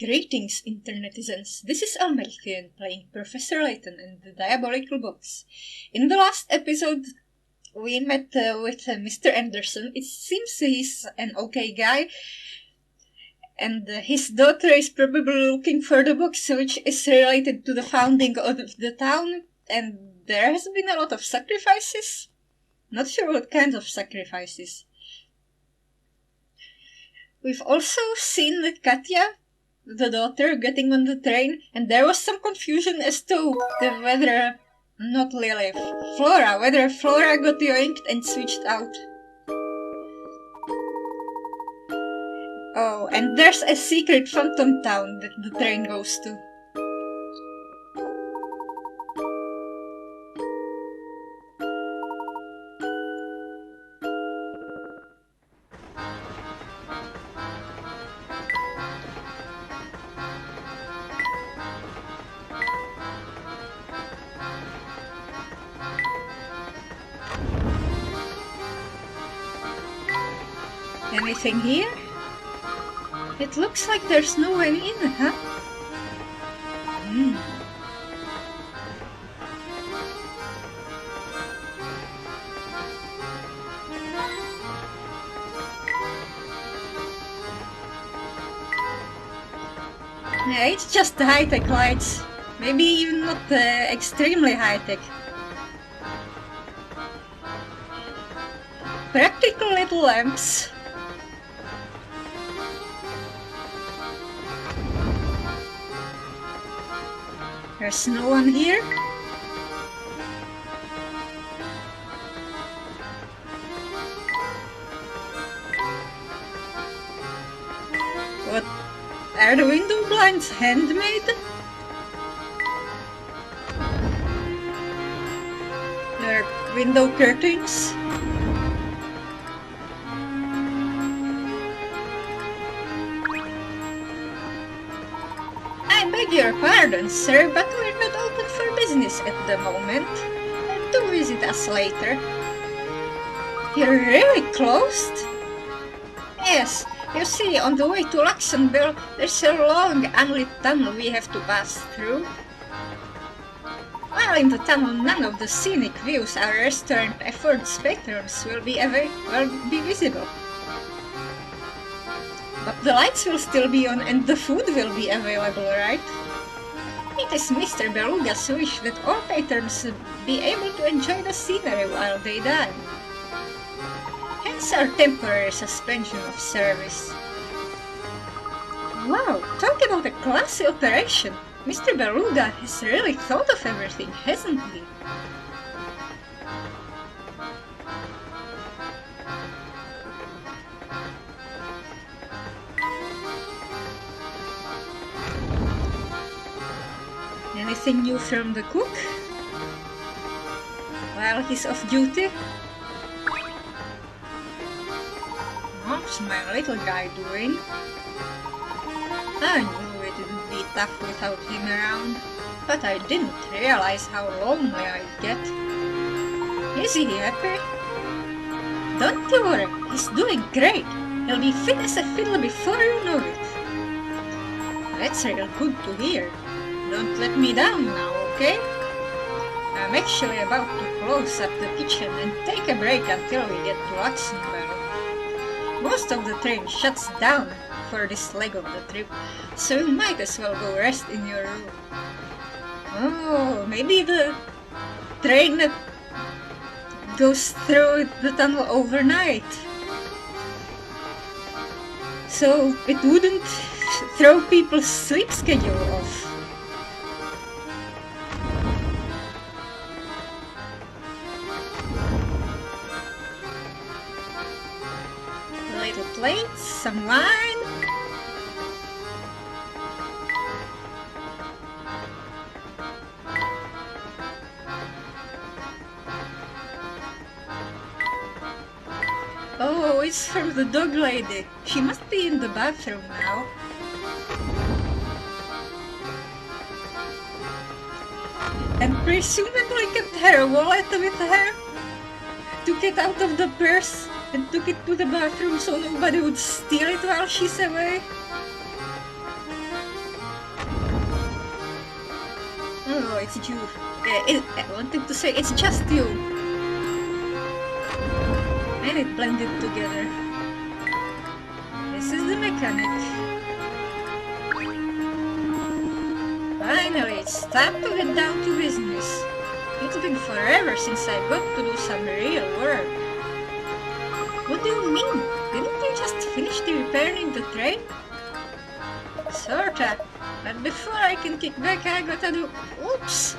Greetings, internetizens. This is Elmerthien playing Professor Layton in the Diabolical Box. In the last episode, we met with Mr. Anderson. It seems he's an okay guy, and his daughter is probably looking for the box, which is related to the founding of the town, and there has been a lot of sacrifices. Not sure what kinds of sacrifices. We've also seen Katya, the daughter, getting on the train, and there was some confusion as to whether Flora got yoinked and switched out. Oh, and there's a secret phantom town that the train goes to. Anything here? It looks like there's no way in, huh? Yeah, it's just high-tech lights. Maybe even not extremely high-tech. Practical little lamps. There's no one here. What? Are the window blinds handmade? There are window curtains. I beg your pardon, sir, but we're not open for business at the moment. Do visit us later. You're really closed? Yes, you see, on the way to Luxembourg, there's a long, unlit tunnel we have to pass through. While in the tunnel, none of the scenic views our restaurant affords patrons will be visible. But the lights will still be on and the food will be available, right? It is Mr. Beluga's wish that all patrons be able to enjoy the scenery while they dine. Hence our temporary suspension of service. Wow, talk about a classy operation! Mr. Beluga has really thought of everything, hasn't he? Anything new from the cook? While he's off duty? What's my little guy doing? I knew it would be tough without him around, but I didn't realize how lonely I'd get. Is he happy? Don't you worry, he's doing great. He'll be fit as a fiddle before you know it. That's real good to hear. Don't let me down now, okay? I'm actually about to close up the kitchen and take a break until we get to Luxembourg. Most of the train shuts down for this leg of the trip, so you might as well go rest in your room. Oh, maybe the train goes through the tunnel overnight, so it wouldn't throw people's sleep schedule off. Little plates, some wine. Oh, it's from the dog lady. She must be in the bathroom now. And presumably kept her wallet with her. Took it out of the purse and took it to the bathroom so nobody would steal it while she's away. No, it's you. I wanted to say it's just you. And it blended together. This is the mechanic. Finally, it's time to get down to business. It's been forever since I got to do some real work. What do you mean? Didn't you just finish repairing the train? Sorta. But before I can kick back, I gotta do... Oops!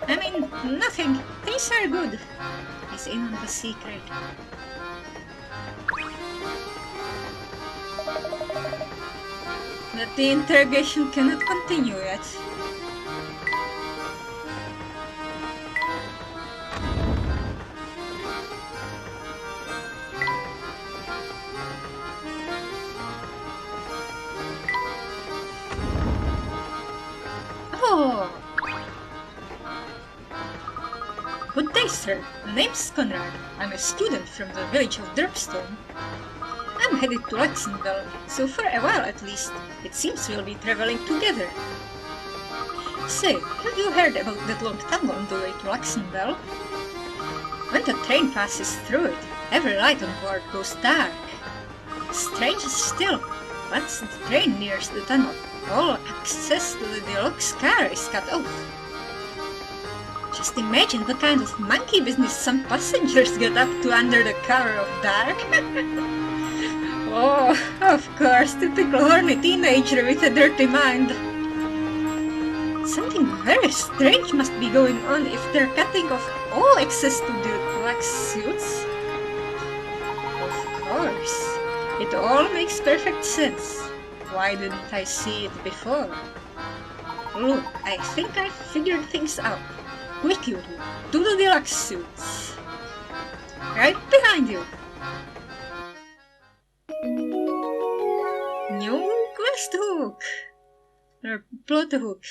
I mean, nothing. Things are good. He's in on the secret. But the interrogation cannot continue yet. Oh! Good day, sir. My name's Conrad. I'm a student from the village of Derpstone. I'm headed to Luxembourg, so for a while at least, it seems we'll be traveling together. Say, have you heard about that long tunnel on the way to Luxembourg? When the train passes through it, every light on board goes dark. Strange still, once the train nears the tunnel, all access to the deluxe car is cut off. Just imagine the kind of monkey business some passengers get up to under the cover of dark. Oh, of course, typical horny teenager with a dirty mind. Something very strange must be going on if they're cutting off all access to the black suits. Of course, it all makes perfect sense. Why didn't I see it before? Look, I think I figured things out. Quickly, to the deluxe suits. Right behind you. New quest hook. Or plot hook.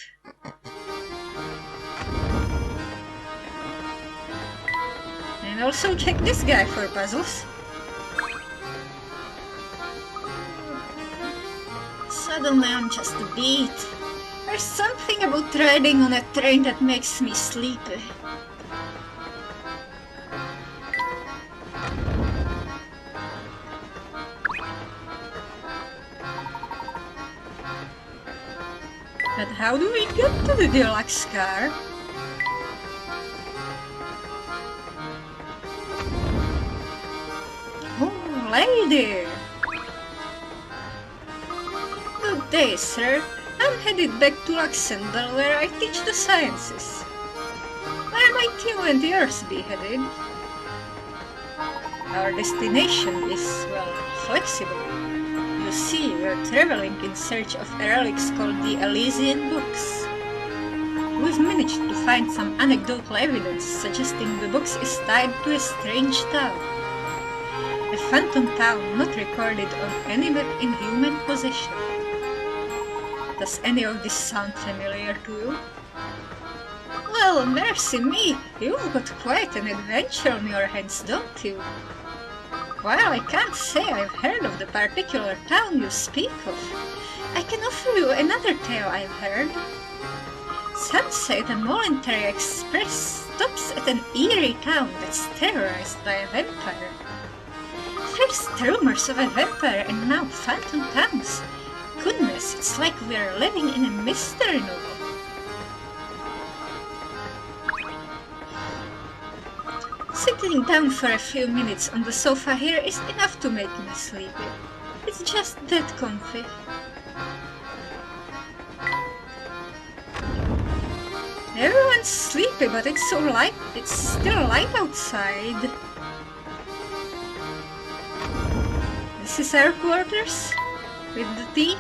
And also check this guy for puzzles. Suddenly I'm just a beat. There's something about riding on a train that makes me sleepy. But how do we get to the deluxe car? Oh, lady! Good day, sir. I'm headed back to Luxembourg where I teach the sciences. Where might you and yours be headed? Our destination is, well, flexible. You see, we're traveling in search of a relics called the Elmerthien books. We've managed to find some anecdotal evidence suggesting the box is tied to a strange town. A phantom town not recorded on any map in human possession. Does any of this sound familiar to you? Well, mercy me, you've got quite an adventure on your hands, don't you? While I can't say I've heard of the particular town you speak of, I can offer you another tale I've heard. Some say the Momentary Express stops at an eerie town that's terrorized by a vampire. First rumors of a vampire and now phantom towns. Goodness, it's like we're living in a mystery novel. Sitting down for a few minutes on the sofa here is enough to make me sleepy. It's just that comfy. Everyone's sleepy, but it's so light. It's still light outside. This is our quarters with the tea.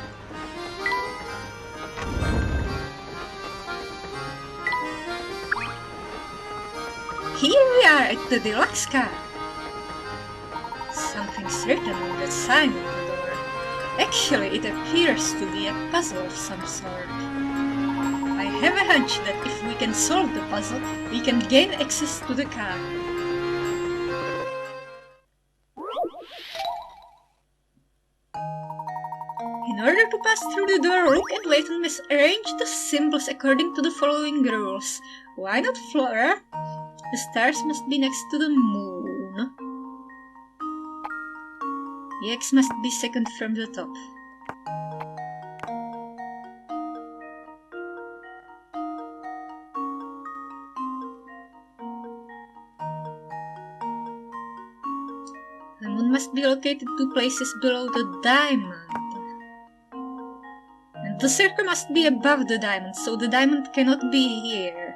Here we are at the deluxe car. Something's written on that sign on the door. Actually, it appears to be a puzzle of some sort. I have a hunch that if we can solve the puzzle, we can gain access to the car. In order to pass through the door, Rook and Layton must arrange the symbols according to the following rules. Why not Flora? The stars must be next to the moon. The X must be second from the top. The moon must be located 2 places below the diamond. And the circle must be above the diamond, so the diamond cannot be here.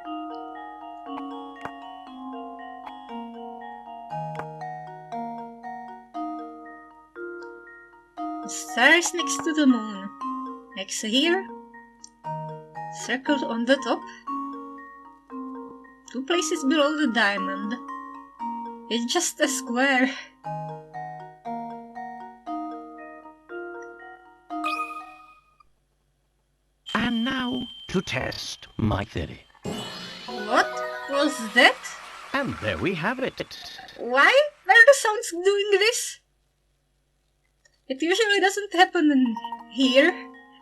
The star is next to the moon. X here. Circle on the top. 2 places below the diamond. It's just a square. And now to test my theory. What was that? And there we have it. Why are the sounds doing this? It usually doesn't happen in here,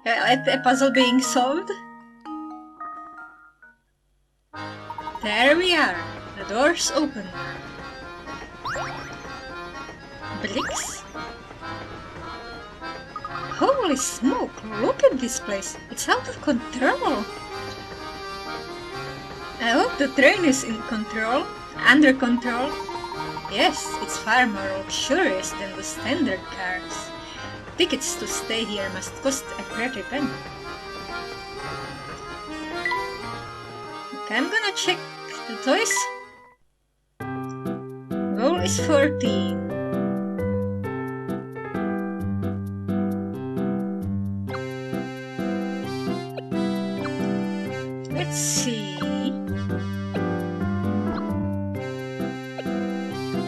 at a puzzle being solved. There we are. The door's open. Blicks? Holy smoke, look at this place. It's out of control. I hope the train is under control. Yes, it's far more luxurious than the standard cars. Tickets to stay here must cost a pretty penny. Okay, I'm gonna check the toys. Goal is 14. Let's see.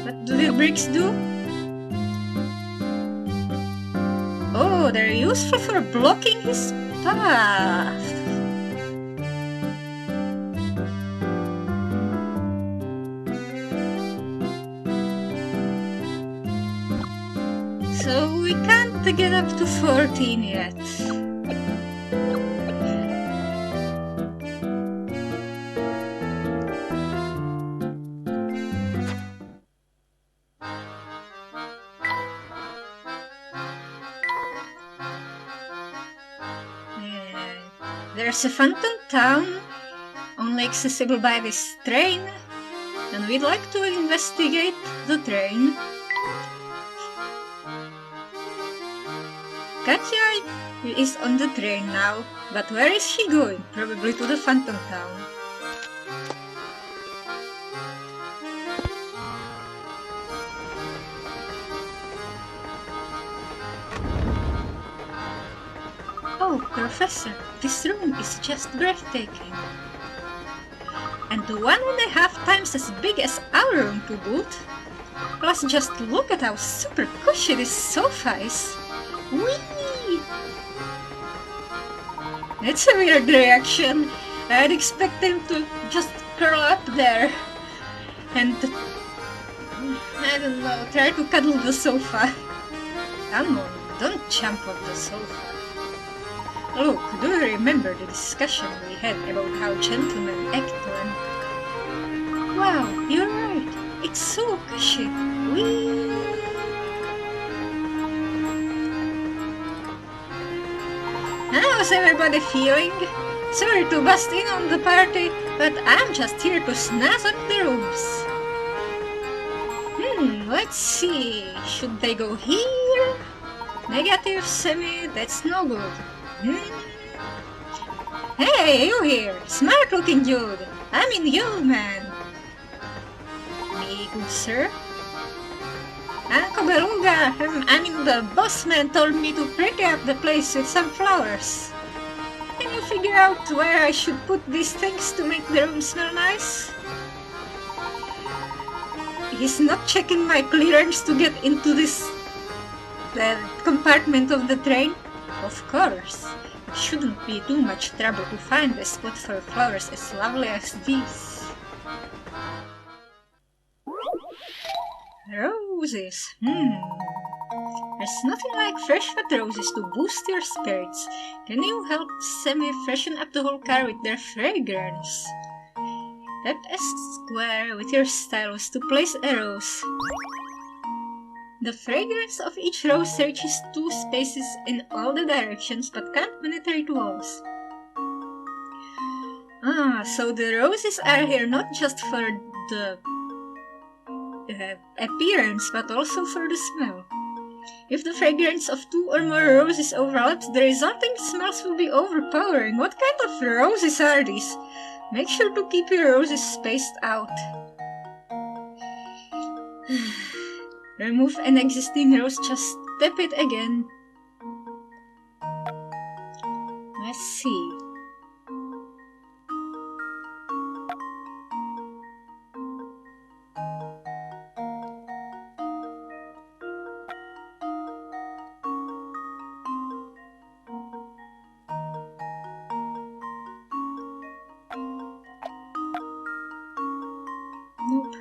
What do the bricks do? Oh, they're useful for blocking his path. So we can't get up to 14 yet. There's a phantom town, only accessible by this train, and we'd like to investigate the train. Katja is on the train now, but where is she going? Probably to the phantom town. Oh, Professor, this room is just breathtaking. And 1.5 times as big as our room to boot. Plus, just look at how super cushy this sofa is. Whee! That's a weird reaction. I'd expect him to just curl up there and, I don't know, try to cuddle the sofa. Come on, don't jump off the sofa. Look, do you remember the discussion we had about how gentlemen act when... Wow, you're right. It's so cushy. Whee! How's everybody feeling? Sorry to bust in on the party, but I'm just here to snazz up the rooms. Let's see. Should they go here? Negative, semi, that's no good. Hey, you here! Smart looking dude! I mean you, man! Me, good sir? Uncle Beluga, the boss man told me to pretty up the place with some flowers. Can you figure out where I should put these things to make the room smell nice? He's not checking my clearance to get into this compartment of the train? Of course. It shouldn't be too much trouble to find a spot for flowers as lovely as these. Roses. There's nothing like fresh cut roses to boost your spirits. Can you help Sammy freshen up the whole car with their fragrance? Tap a square with your stylus to place a rose. The fragrance of each rose reaches 2 spaces in all the directions but can't penetrate walls. So the roses are here not just for the appearance but also for the smell. If the fragrance of 2 or more roses overlaps, the resulting smells will be overpowering. What kind of roses are these? Make sure to keep your roses spaced out. Remove an existing rose, just tap it again. Let's see. Nope.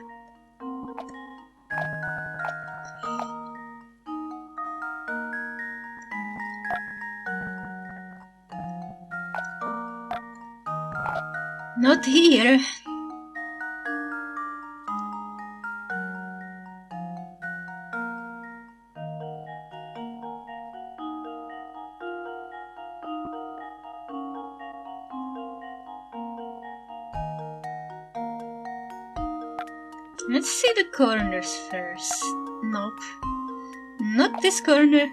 Not here. Let's see the corners first. Nope. Not this corner.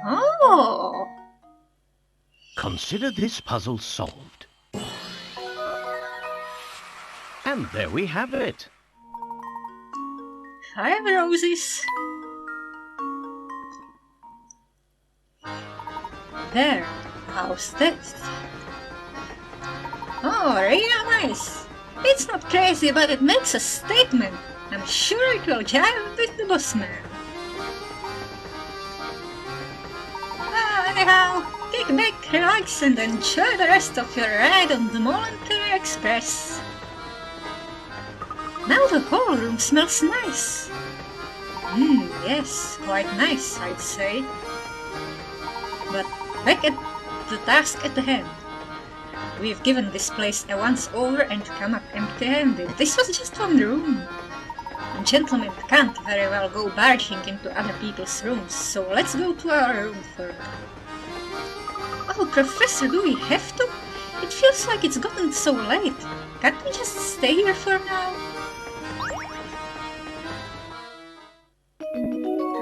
Oh! Consider this puzzle solved. And there we have it. 5 roses. There, how's this? Oh, real nice. It's not crazy, but it makes a statement. I'm sure it will jive with the boss man. Anyhow, kick back, relax, and enjoy the rest of your ride on the Momentary Express. Now the whole room smells nice. Yes, quite nice, I'd say. But back at the task at hand. We've given this place a once-over and come up empty-handed. This was just one room. And gentlemen can't very well go barging into other people's rooms, so let's go to our room first. Oh, Professor, do we have to? It feels like it's gotten so late. Can't we just stay here for now?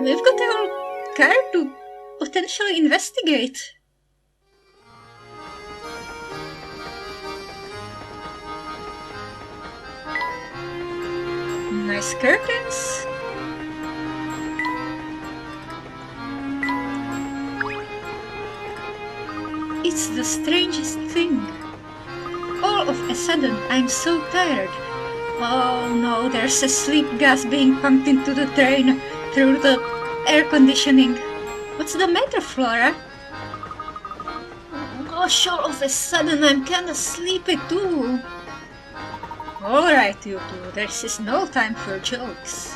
We've got our car to potentially investigate. Nice curtains. It's the strangest thing. All of a sudden, I'm so tired. Oh no, there's a sleep gas being pumped into the train through the air conditioning. What's the matter, Flora? Gosh, all of a sudden I'm kinda sleepy too. Alright, you two, this is no time for jokes.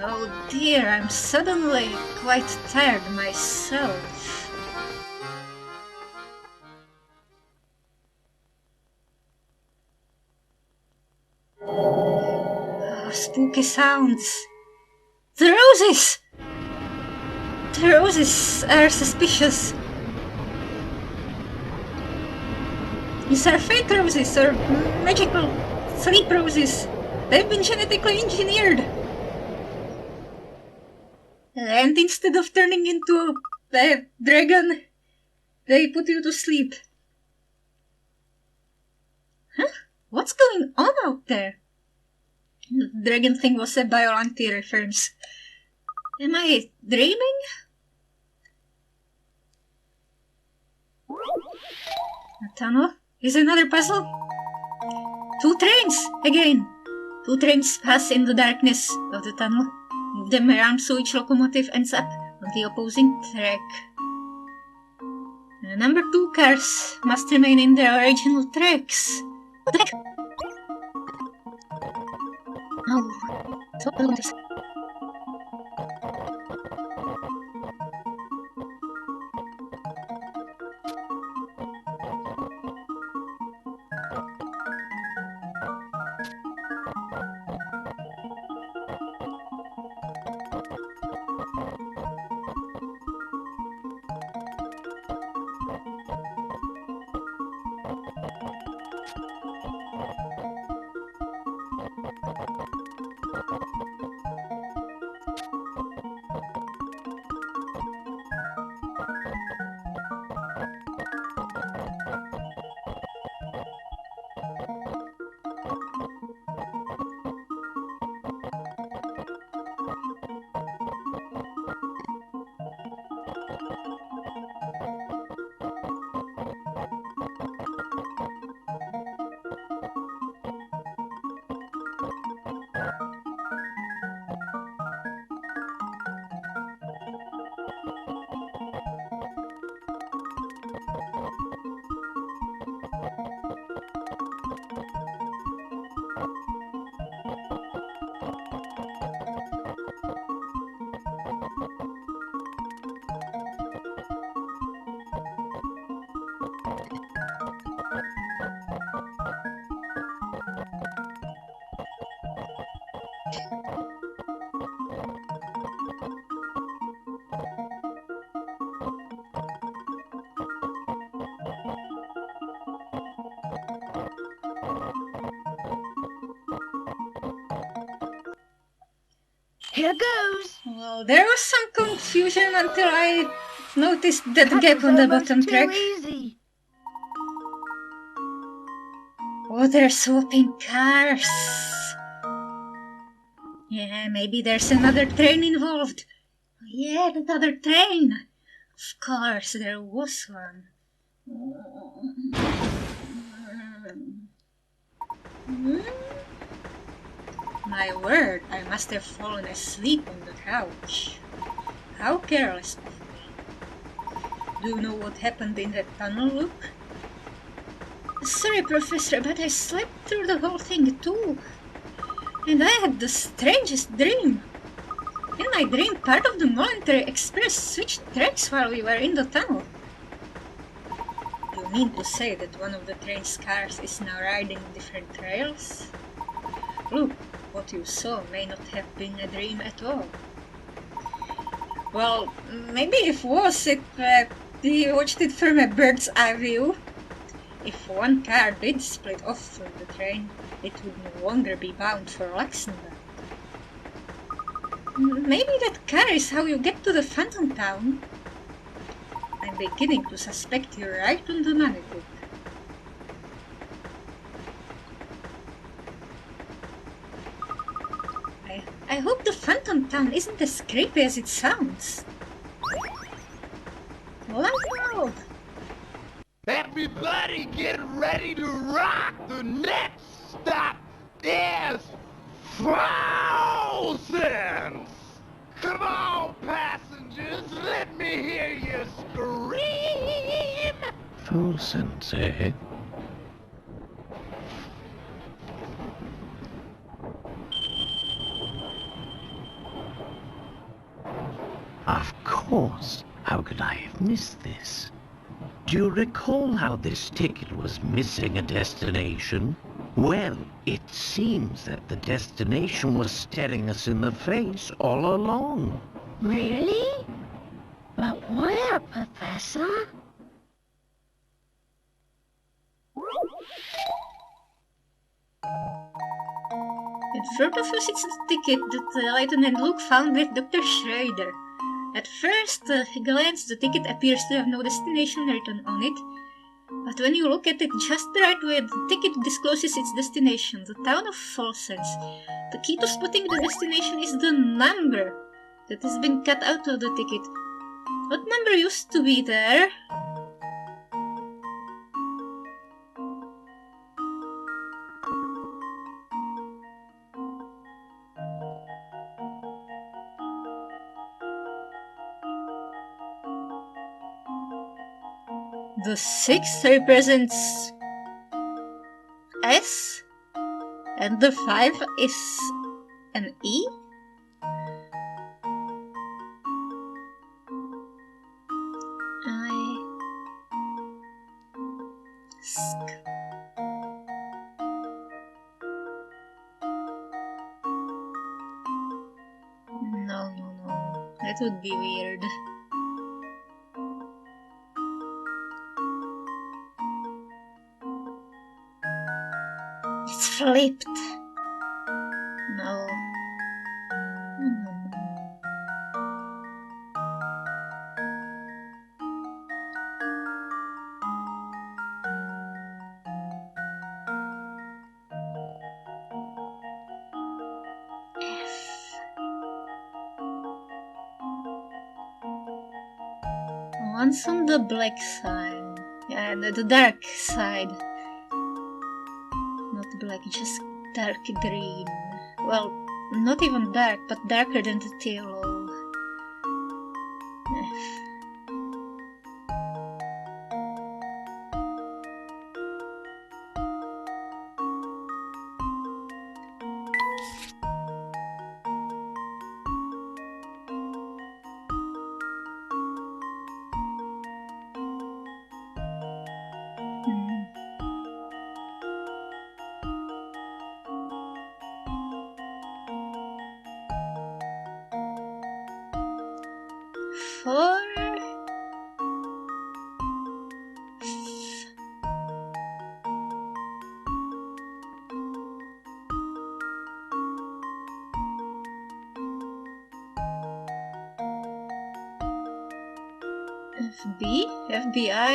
Oh dear, I'm suddenly quite tired myself. Oh, spooky sounds. The roses! The roses are suspicious. These are fake roses or magical sleep roses. They've been genetically engineered. And instead of turning into a dragon, they put you to sleep. Huh? What's going on out there? The dragon thing was a Biollante reference. Am I dreaming? A tunnel is another puzzle. 2 trains again. 2 trains pass in the darkness of the tunnel. Move them around so each locomotive ends up on the opposing track. Number 2 cars must remain in their original tracks. What the heck? Oh, so locomotives. Here goes. Well, there was some confusion until I noticed that That gap was on the almost bottom too track. easy. Oh, they're swapping cars. Yeah, maybe there's another train involved. Yeah, another train. Of course, there was one. My word, I must have fallen asleep on the couch. How careless of me. Do you know what happened in that tunnel, Luke? Sorry, Professor, but I slept through the whole thing too. And I had the strangest dream. In my dream, part of the Monetary Express switched tracks while we were in the tunnel. You mean to say that one of the train's cars is now riding different trails? Look, what you saw may not have been a dream at all. Well, maybe if he watched it from a bird's eye view. If one car did split off from the train, it would no longer be bound for Luxembourg. Maybe that car is how you get to the Phantom Town. I'm beginning to suspect you're right on the money, Luke. I hope the Phantom Town isn't as creepy as it sounds. Loud. Everybody get ready to rock! The next stop is Frozen! Come on, passengers, let me hear you scream! Fool Sensei. Of course. How could I have missed this? Do you recall how this ticket was missing a destination? Well, it seems that the destination was staring us in the face all along. Really? But where, Professor? In front of us is the ticket that Layton and Luke found with Dr. Schrader. At first glance, the ticket appears to have no destination written on it, but when you look at it just right where the ticket discloses its destination, the town of Folsens, the key to spotting the destination is the number that has been cut out of the ticket. What number used to be there? The 6 represents S, and the 5 is an E? No. That would be weird. It's flipped. No. One's on the black side. Yeah, the dark side. Not black, just dark green. Well, not even dark, but darker than the yellow. Four. FB? FBI?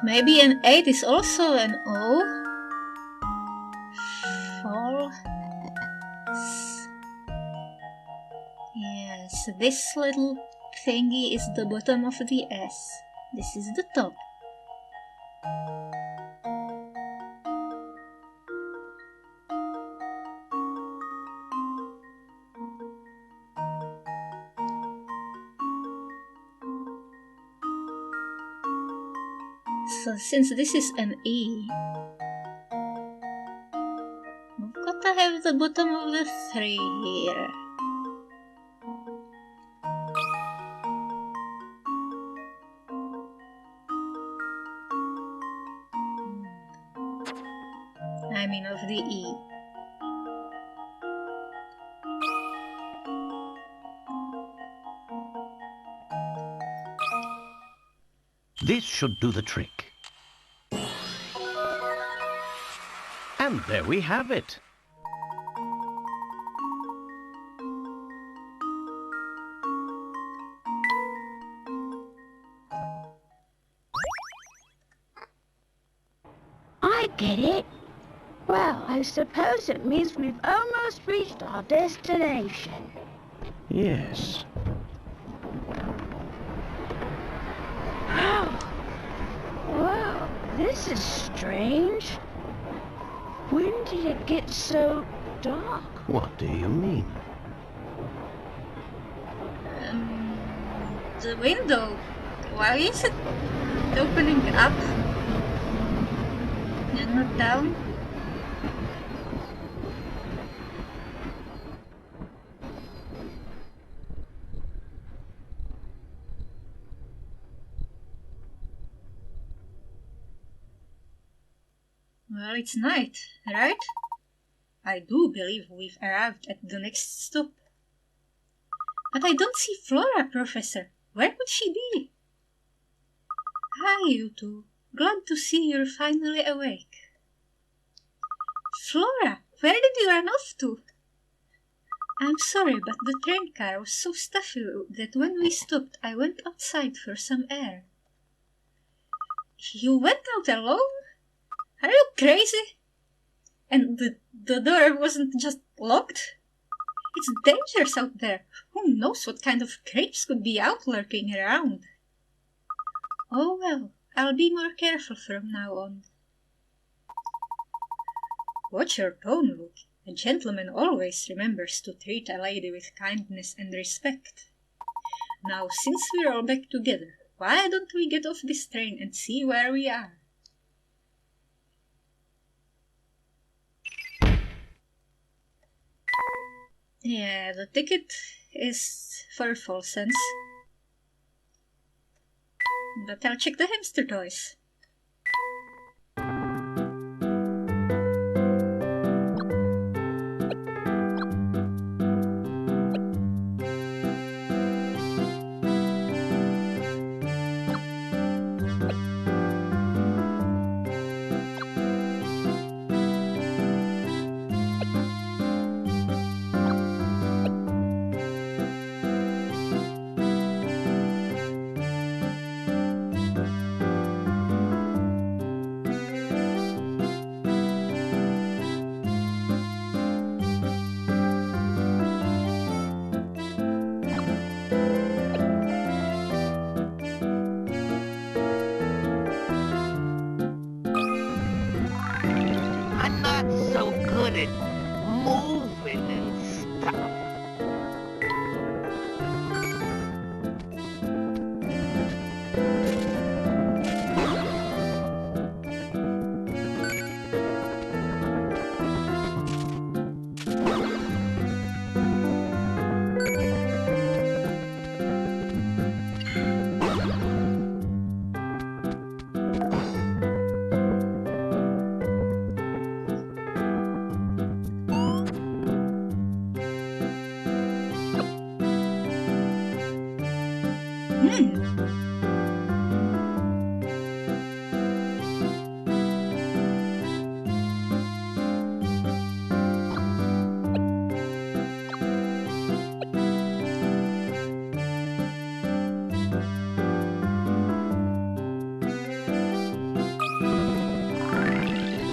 Maybe an 8 is also an O? Fall. Yes, this little thingy is the bottom of the S. This is the top. So since this is an E, we've got to have the bottom of the 3 here. I mean of the E. This should do the trick. And there we have it. I get it. Well, I suppose it means we've almost reached our destination. Yes. Wow, this is strange. When did it get so dark? What do you mean? The window. Why is it opening up and not down? Well, it's night, right? I do believe we've arrived at the next stop. But I don't see Flora, Professor. Where could she be? Hi, you two. Glad to see you're finally awake. Flora, where did you run off to? I'm sorry, but the train car was so stuffy that when we stopped, I went outside for some air. You went out alone? Are you crazy? And the door wasn't just locked? It's dangerous out there. Who knows what kind of creeps could be out lurking around? Oh well, I'll be more careful from now on. Watch your tone, Luke. A gentleman always remembers to treat a lady with kindness and respect. Now, since we're all back together, why don't we get off this train and see where we are? Yeah, the ticket is for Volsens. But I'll check the hamster toys. I'm not so good at moving and stuff.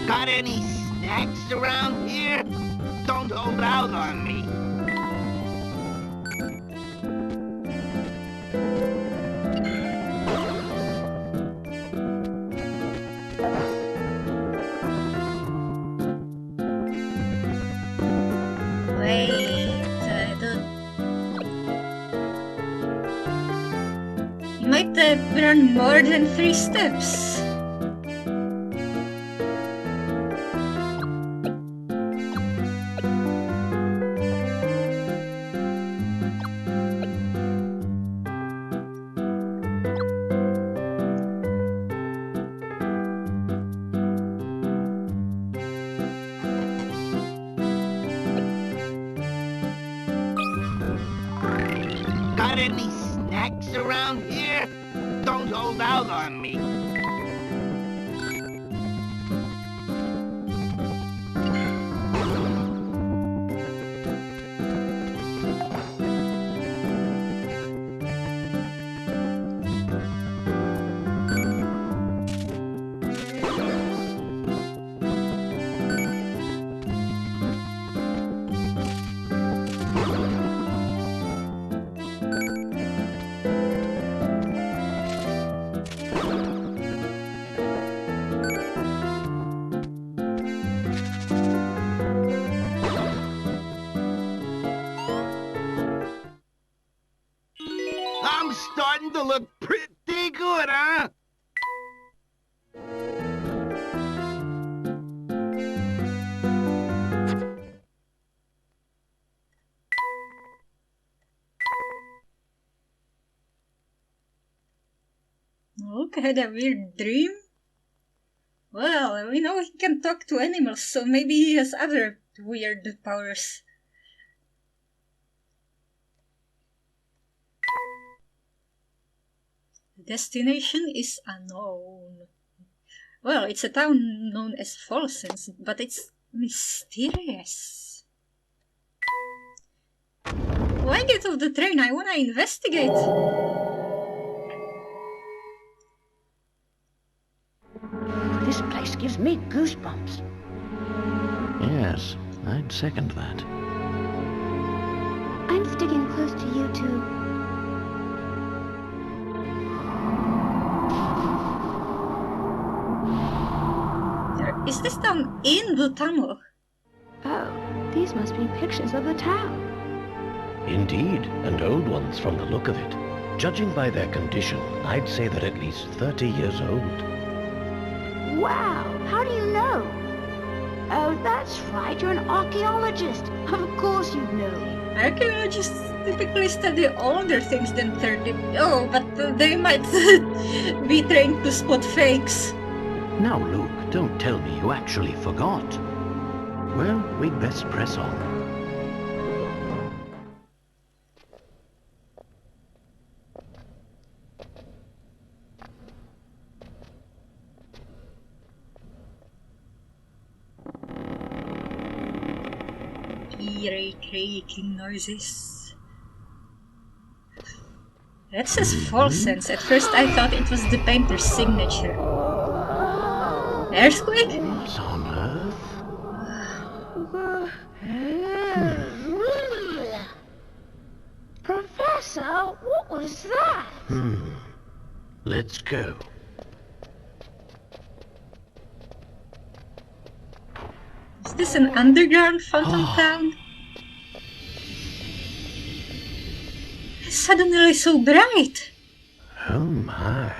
Got any snacks around here? Don't hold out on me. Wait, you might run more than 3 steps. Got any snacks around here? Don't hold out on me. starting to look pretty good, huh? Luke had a weird dream? Well, we know he can talk to animals, so maybe he has other weird powers. The destination is unknown. Well, it's a town known as Folsens, but it's mysterious. Why get off the train? I wanna investigate. This place gives me goosebumps. Yes, I'd second that. I'm sticking close to you two. Is this town in the tunnel? Oh, these must be pictures of the town. Indeed, and old ones from the look of it. Judging by their condition, I'd say they're at least 30 years old. Wow, how do you know? Oh, that's right, you're an archaeologist. Of course you know. Archaeologists typically study older things than 30. Oh, but they might be trained to spot fakes. Now, Luke, don't tell me you actually forgot. Well, we'd best press on. Eerie creaking noises. That says Folsens. At first I thought it was the painter's signature. Earthquake? What on earth? Professor, what was that? Let's go. Is this an underground phantom town? It's suddenly so bright. Oh my.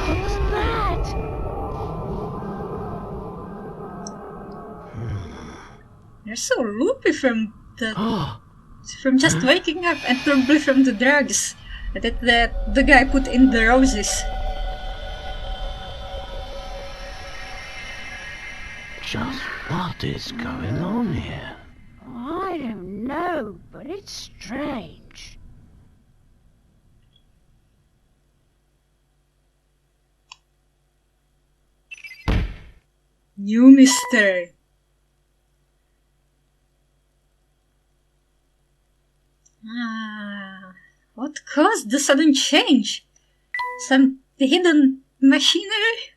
What's that? You're so loopy from just waking up, and probably from the drugs that the guy put in the roses. Just what is going on here? I don't know, but it's strange. New mystery. What caused the sudden change? Some hidden machinery?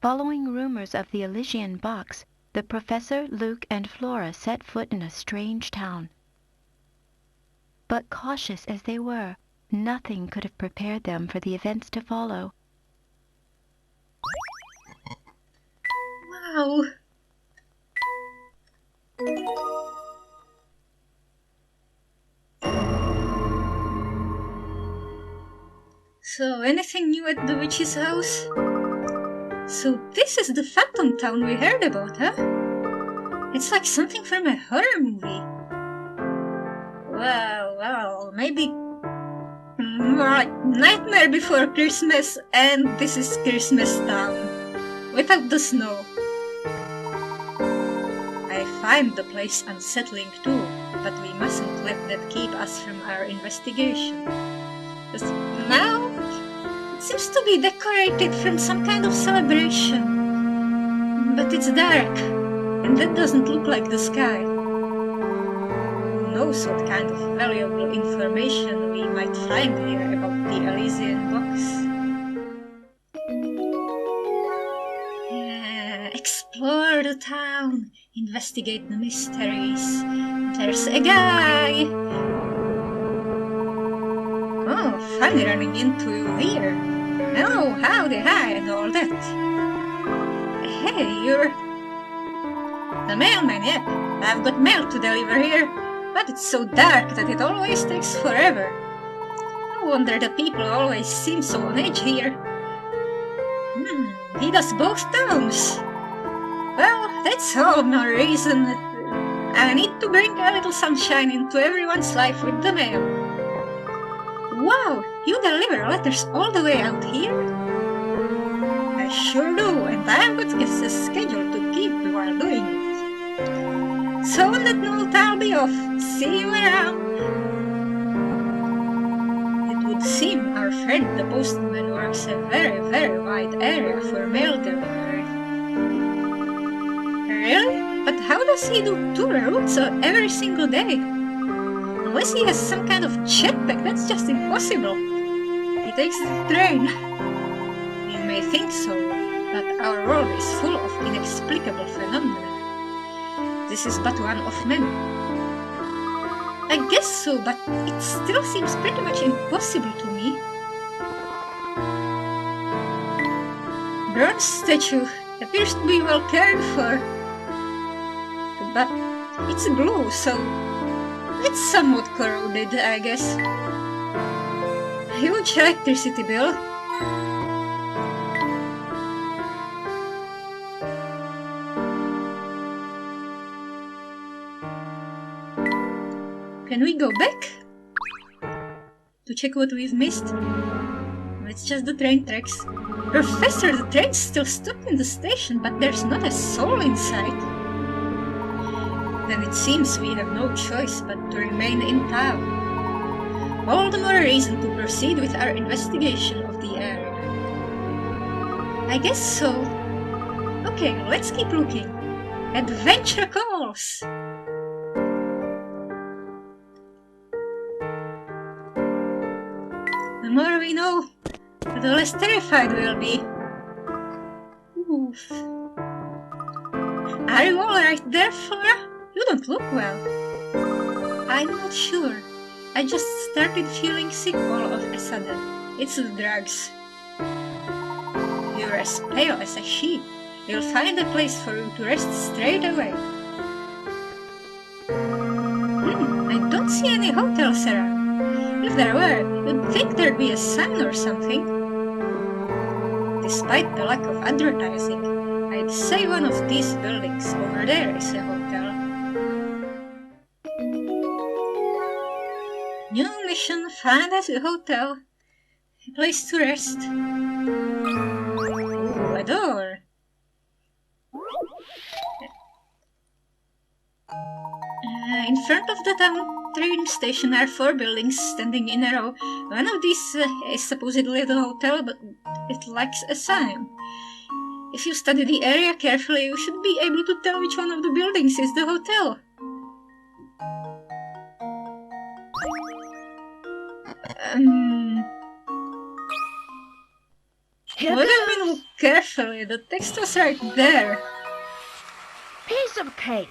Following rumors of the Elysian box, the Professor, Luke, and Flora set foot in a strange town. But cautious as they were, nothing could have prepared them for the events to follow. Wow. So, anything new at the witch's house? So this is the phantom town we heard about, huh? It's like something from a horror movie. Well, maybe more like Nightmare Before Christmas, and this is Christmas Town. Without the snow. I find the place unsettling too, but we mustn't let that keep us from our investigation. Just now, it seems to be decorated from some kind of celebration. But it's dark, and that doesn't look like the sky. Who knows what kind of valuable information we might find here about the Elysian box. Explore the town, investigate the mysteries. There's a guy! Oh, funny running into you here. Oh, howdy, hi, and all that. Hey, you're... The mailman, yeah. I've got mail to deliver here, but it's so dark that it always takes forever. No wonder the people always seem so on edge here. He does both towns. Well, that's all no reason. I need to bring a little sunshine into everyone's life with the mail. Wow, you deliver letters all the way out here? I sure do, and I've got a schedule to keep while doing it. So on that note, I'll be off. See you around. It would seem our friend the postman works a very, very wide area for mail delivery. Really? But how does he do 2 routes every single day? Unless he has some kind of jetpack, that's just impossible. He takes the train. You may think so, but our world is full of inexplicable phenomena. This is but one of many. I guess so, but it still seems pretty much impossible to me. Bronze statue appears to be well cared for, but it's blue, so it's somewhat corroded, I guess. Huge electricity bill. Can we go back? To check what we've missed? It's just the train tracks. Professor, the train's still stuck in the station, but there's not a soul in sight. Then it seems we have no choice but to remain in town. All the more reason to proceed with our investigation of the area. I guess so. Okay, let's keep looking. Adventure calls! The more we know, the less terrified we'll be. Oof. Are you alright there, Flora? You don't look well. I'm not sure. I just started feeling sick all of a sudden. It's the drugs. You're as pale as a sheet. We'll find a place for you to rest straight away. I don't see any hotels around. If there were, you'd think there'd be a sign or something. Despite the lack of advertising, I'd say one of these buildings over there is a hotel. New mission, find us a hotel. A place to rest. Ooh, a door. In front of the town train station are 4 buildings standing in a row. One of these is supposedly the hotel, but it lacks a sign. If you study the area carefully, you should be able to tell which one of the buildings is the hotel. What do you mean look carefully? The text was right there. Piece of cake.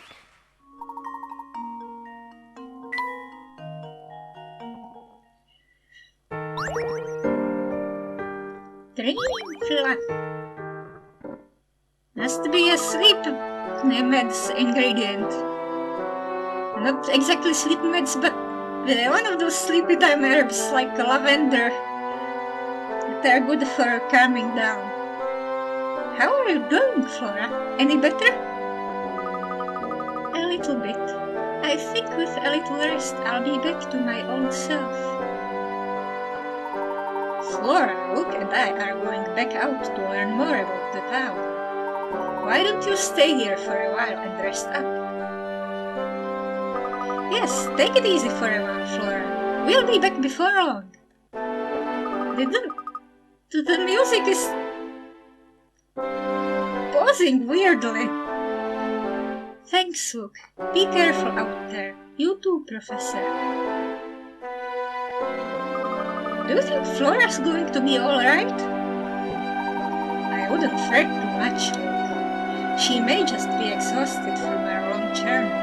Dream fluff. Must be a sleep meds ingredient. Not exactly sleep meds, but one of those sleepy time herbs like lavender. They're good for calming down. How are you doing, Flora? Any better? A little bit. I think with a little rest I'll be back to my old self. Flora, Luke and I are going back out to learn more about the town. Why don't you stay here for a while and rest up? Yes, take it easy for a while, Flora. We'll be back before long. The music is pausing weirdly. Thanks, Luke. Be careful out there. You too, Professor. Do you think Flora's going to be alright? I wouldn't fret too much, Luke. She may just be exhausted from her long journey.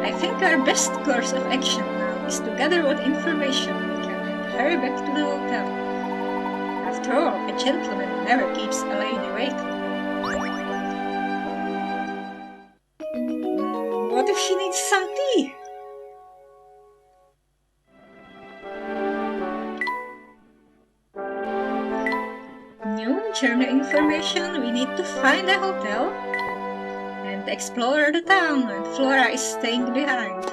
I think our best course of action now is to gather what information we can and hurry back to the hotel. After After all, a gentleman never keeps a lady waiting. What if she needs some tea? New journey information, we need to find a hotel and explore the town, and Flora is staying behind.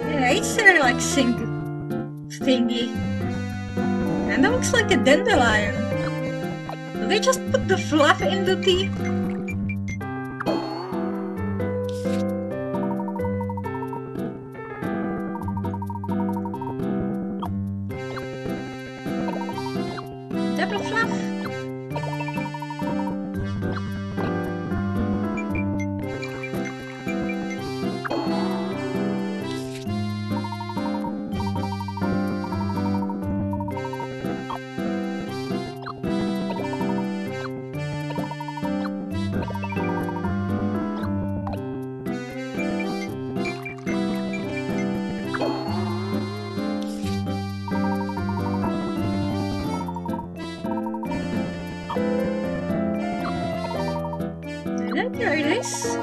Yeah, it's a relaxing thingy. And that looks like a dandelion. Do they just put the fluff in the tea? Double fluff? Did I try this?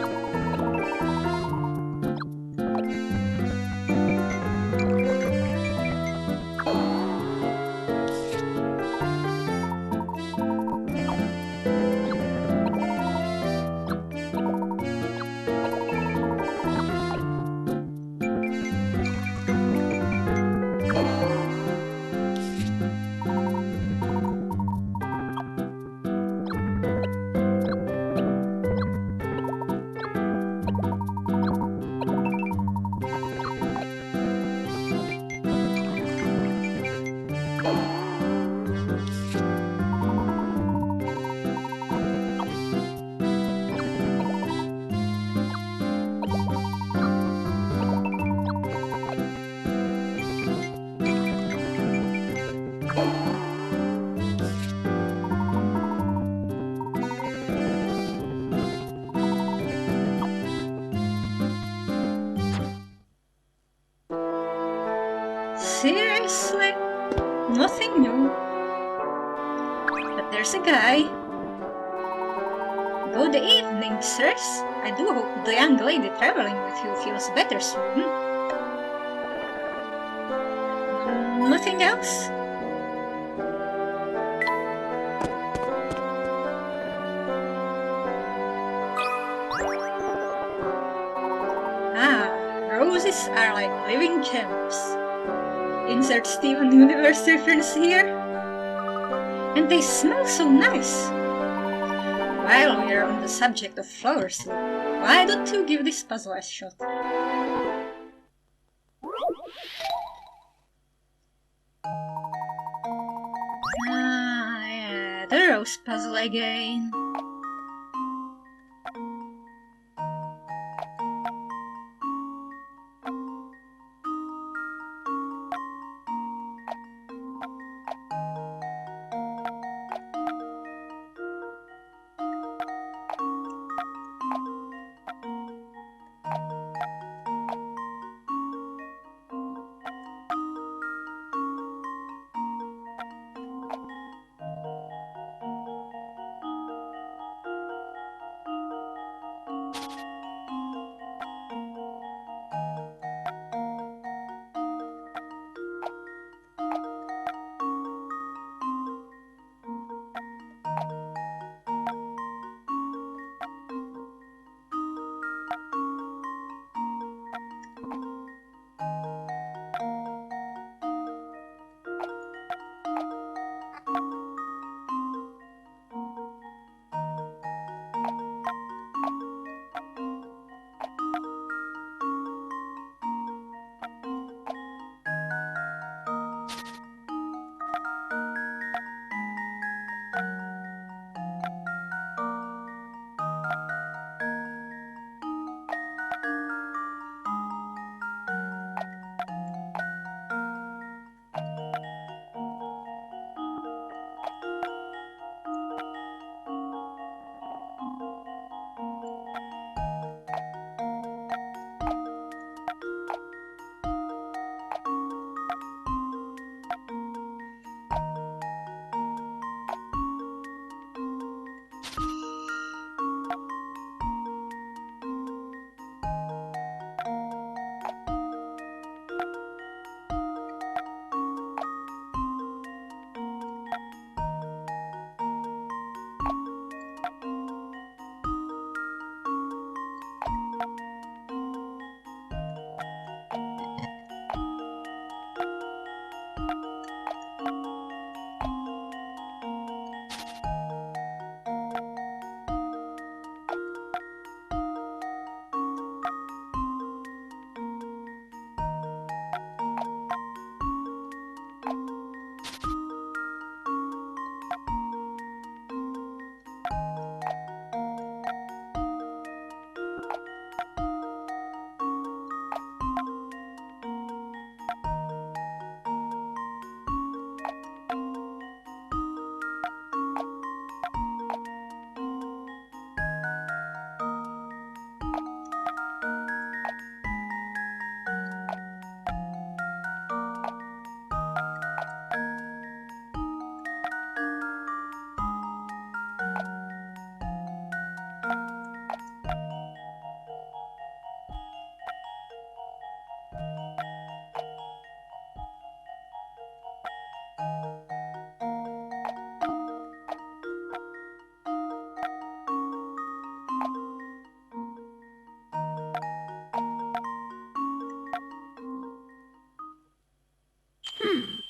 Seriously? Nothing new. But there's a guy. Good evening, sirs. I do hope the young lady traveling with you feels better soon. Nothing else? Ah, roses are like living gems. Insert Steven Universe reference here. And they smell so nice. While we're on the subject of flowers, why don't you give this puzzle a shot? Ah, yeah, the rose puzzle again.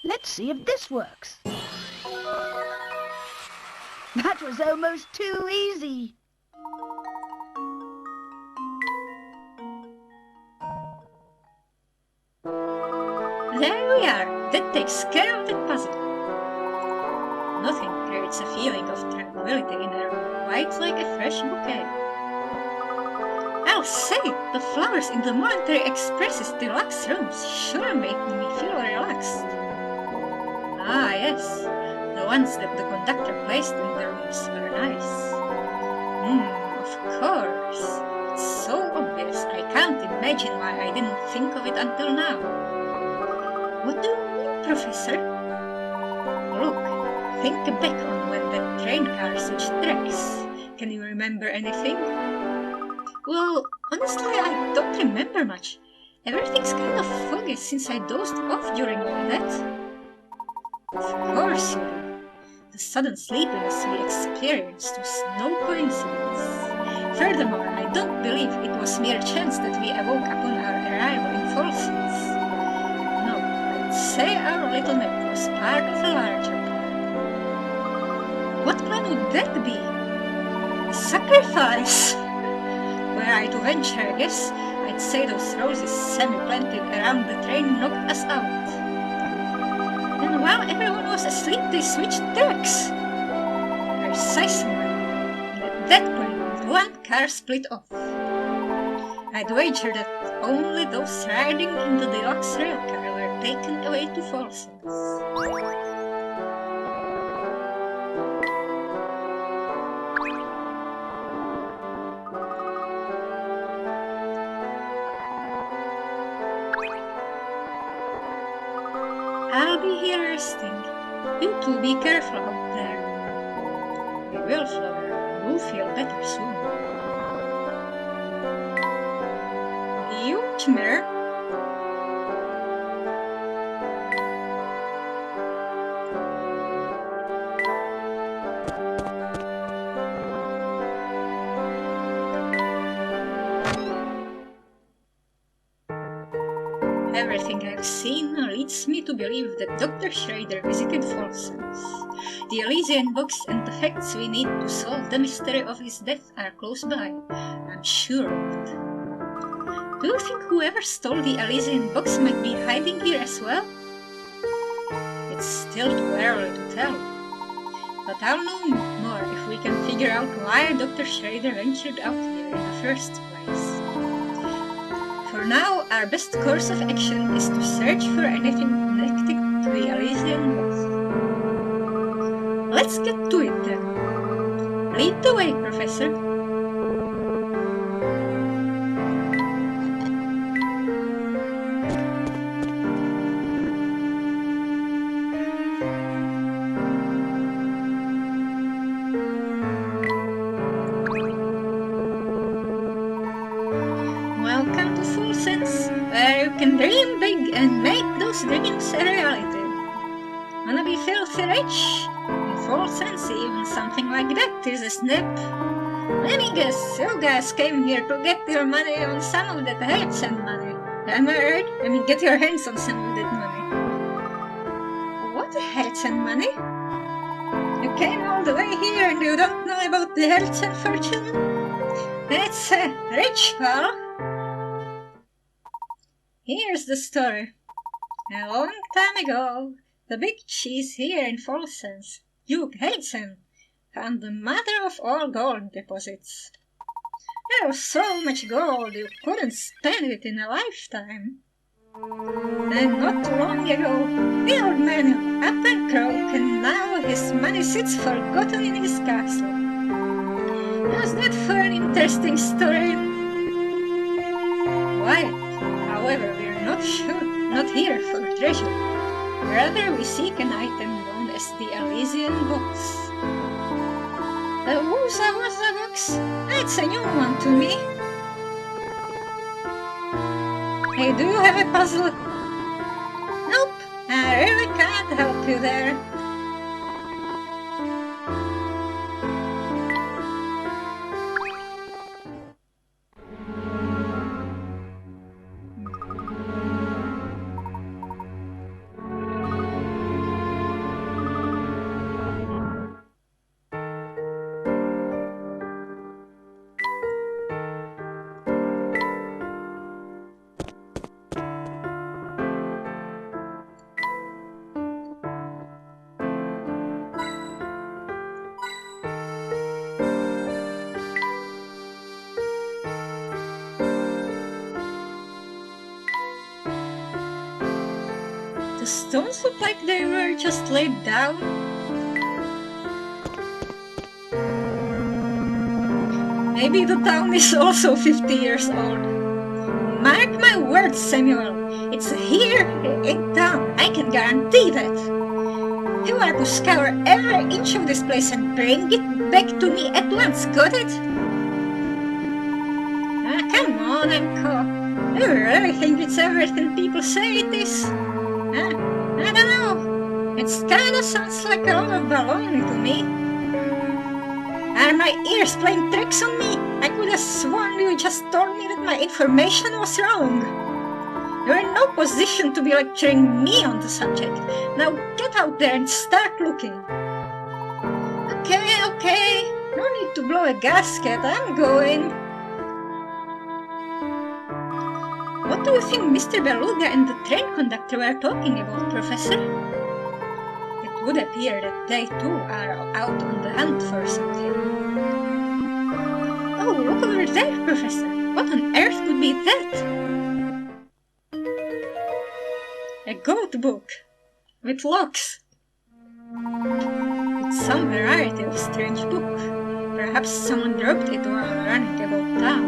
Let's see if this works. That was almost too easy. There we are! That takes care of the puzzle. Nothing creates a feeling of tranquility in a room quite like a fresh bouquet. I'll say, the flowers in the Monetary Express's deluxe rooms sure make me feel relaxed. Ah, yes, the ones that the conductor placed in the rooms were nice. Of course. It's so obvious, I can't imagine why I didn't think of it until now. What do you mean, Professor? Look, think back on when that train car switched tracks. Can you remember anything? Well, honestly, I don't remember much. Everything's kind of foggy since I dozed off during all that. Of course you do. The sudden sleepiness we experienced was no coincidence. Furthermore, I don't believe it was mere chance that we awoke upon our arrival in Folsons. No, I'd say our little nap was part of a larger plan. What plan would that be? A sacrifice! Were I to venture a guess, I'd say those roses semi-planted around the train knocked us out. And while everyone was asleep, they switched tracks. Precisely. And at that point, one car split off. I'd wager that only those riding in the deluxe rail car were taken away to Folsons. I'll be here resting. You two be careful out there. We will, Flora. You'll feel better soon. Huge mirror. Everything I've seen leads me to believe that Dr. Schrader visited Folsons. The Elysian box and the facts we need to solve the mystery of his death are close by. I'm sure of it. Do you think whoever stole the Elysian box might be hiding here as well? It's still too early to tell. But I'll know more if we can figure out why Dr. Schrader ventured out here in the first place. For now, our best course of action is to search for anything connected to the Elysian box. Let's get to it then. Lead the way, Professor. Welcome to Folsons, where you can dream big and make those dreams a reality. Wanna be filthy rich? In Folsons, even something like that is a snap. Let me guess, you guys came here to get your money on some of that Heltzen money. Am I right? I mean, get your hands on some of that money. What Heltzen money? You came all the way here and you don't know about the Heltzen fortune? It's rich, pal. Here's the story. A long time ago, the big cheese here in Folsons, Duke Heltzen, found the mother of all gold deposits. There was so much gold you couldn't spend it in a lifetime. And not too long ago, the old man up and croaked, and now his money sits forgotten in his castle. Was that for an interesting story? Quiet. However, we're not sure, not here for treasure. Rather, we seek an item known as the Elysian box. The Wooza Wooza box? That's a new one to me. Hey, do you have a puzzle? Nope, I really can't can't help you there. The stones look like they were just laid down. Maybe the town is also 50 years old. Mark my words, Samuel. It's here in town. I can guarantee that. You are to scour every inch of this place and bring it back to me at once, got it? Come on, Uncle. You really think it's everything people say it is? I don't know. It kinda sounds like a lot of baloney to me. Are my ears playing tricks on me? I could have sworn you just told me that my information was wrong. You're in no position to be lecturing me on the subject. Now get out there and start looking. Okay. No need to blow a gasket. I'm going. What do you think Mr. Beluga and the train conductor were talking about, Professor? It would appear that they too are out on the hunt for something. Oh, look over there, Professor. What on earth could be that? A goat book with locks. It's some variety of strange book. Perhaps someone dropped it while running about town.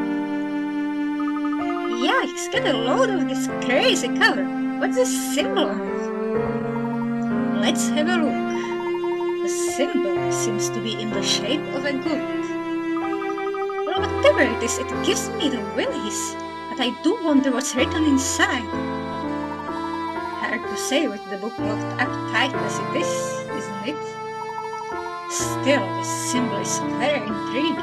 Yikes, get a load of this crazy cover. What's this symbol on it? Let's have a look. The symbol seems to be in the shape of a goat. Well, whatever it is, it gives me the willies. But I do wonder what's written inside. Hard to say with the book locked up tight as it is, isn't it? Still, this symbol is very intriguing.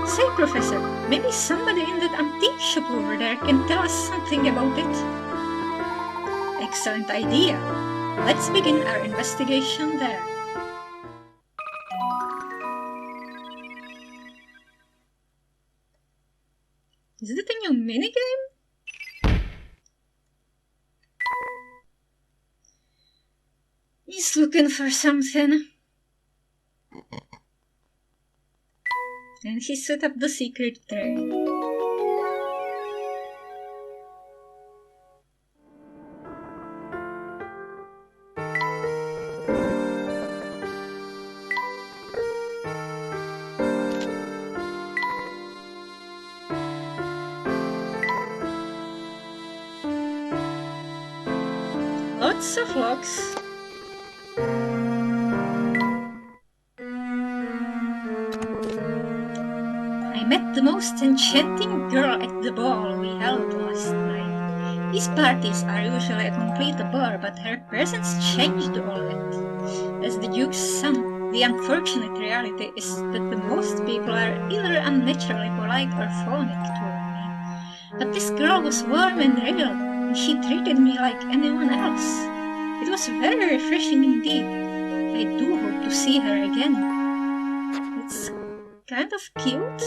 Say, Professor, maybe somebody in that antique shop over there can tell us something about it. Excellent idea. Let's begin our investigation there. Is it a new minigame? He's looking for something. And he set up the secret train. Lots of locks. I met the most enchanting girl at the ball we held last night. These parties are usually a complete bore, but her presence changed all that. As the Duke's son, the unfortunate reality is that the most people are either unnaturally polite or phonic toward me. But this girl was warm and real, and she treated me like anyone else. It was very refreshing indeed. I do hope to see her again. It's kind of cute.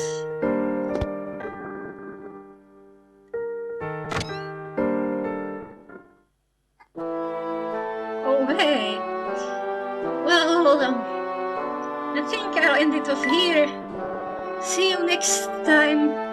Oh hey. Well, I think I'll end it off here. See you next time.